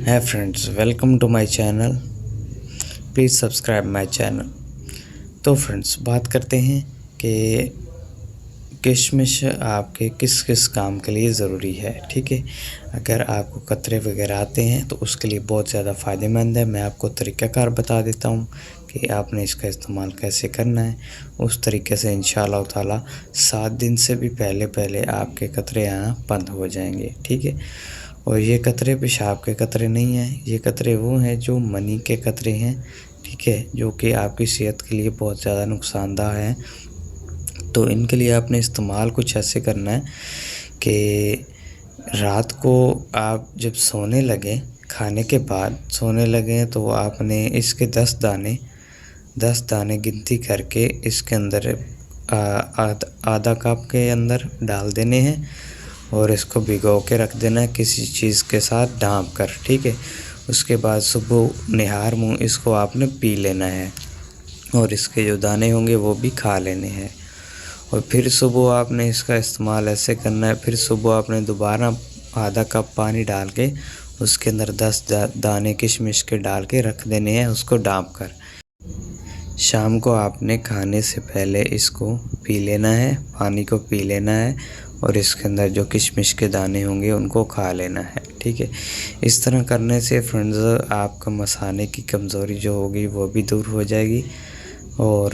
Hey friends, welcome to my channel. Please subscribe my channel. तो friends बात करते हैं कि किशमिश आपके किस किस काम के लिए ज़रूरी है। ठीक है, अगर आपको कतरे वगैरह आते हैं तो उसके लिए बहुत ज़्यादा फ़ायदेमंद है। मैं आपको तरीक़ाकार बता देता हूँ कि आपने इसका इस्तेमाल कैसे करना है। उस तरीके से इंशाअल्लाह ताला 7 दिन से भी पहले आपके कतरे आना बंद हो जाएंगे। ठीक है, और ये कतरे पेशाब के कतरे नहीं हैं, ये कतरे वो हैं जो मनी के कतरे हैं। ठीक है, जो कि आपकी सेहत के लिए बहुत ज़्यादा नुकसानदाह हैं। तो इनके लिए आपने इस्तेमाल कुछ ऐसे करना है कि रात को आप जब सोने लगें, खाने के बाद सोने लगें, तो आपने इसके 10 दाने गिनती करके इसके अंदर आधा कप के अंदर डाल देने हैं और इसको भिगो के रख देना है किसी चीज़ के साथ ढाँप कर। ठीक है, उसके बाद सुबह निहार मुँह इसको आपने पी लेना है और इसके जो दाने होंगे वो भी खा लेने हैं। और फिर सुबह आपने इसका इस्तेमाल ऐसे करना है। फिर सुबह आपने दोबारा आधा कप पानी डाल के उसके अंदर 10 दाने किशमिश के डाल के रख देने हैं, उसको ढाँप कर। शाम को आपने खाने से पहले इसको पी लेना है, पानी को पी लेना है और इसके अंदर जो किशमिश के दाने होंगे उनको खा लेना है। ठीक है, इस तरह करने से फ्रेंड्स आपका मसाने की कमज़ोरी जो होगी वो भी दूर हो जाएगी और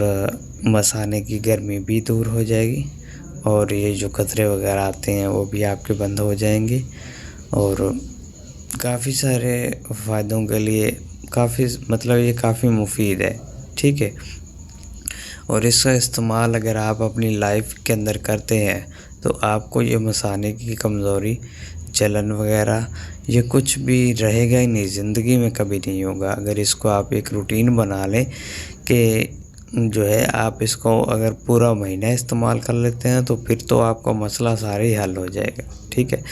मसाने की गर्मी भी दूर हो जाएगी और ये जो कतरे वगैरह आते हैं वो भी आपके बंद हो जाएंगे और काफ़ी सारे फ़ायदों के लिए ये काफ़ी मुफीद है। ठीक है, और इसका इस्तेमाल अगर आप अपनी लाइफ के अंदर करते हैं तो आपको ये मसाने की कमज़ोरी, जलन वगैरह ये कुछ भी रहेगा ही नहीं, ज़िंदगी में कभी नहीं होगा। अगर इसको आप एक रूटीन बना लें कि जो है आप इसको अगर पूरा महीना इस्तेमाल कर लेते हैं तो फिर तो आपका मसला सारे ही हल हो जाएगा। ठीक है,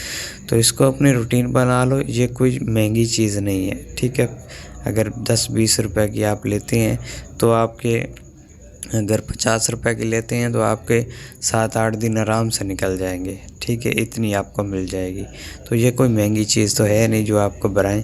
तो इसको अपनी रूटीन बना लो। ये कोई महंगी चीज़ नहीं है। ठीक है, अगर 10-20 रुपए की आप लेते हैं तो आपके, अगर 50 रुपए की लेते हैं तो आपके 7-8 दिन आराम से निकल जाएंगे। ठीक है, इतनी आपको मिल जाएगी। तो ये कोई महंगी चीज़ तो है नहीं जो आपको बनाएं।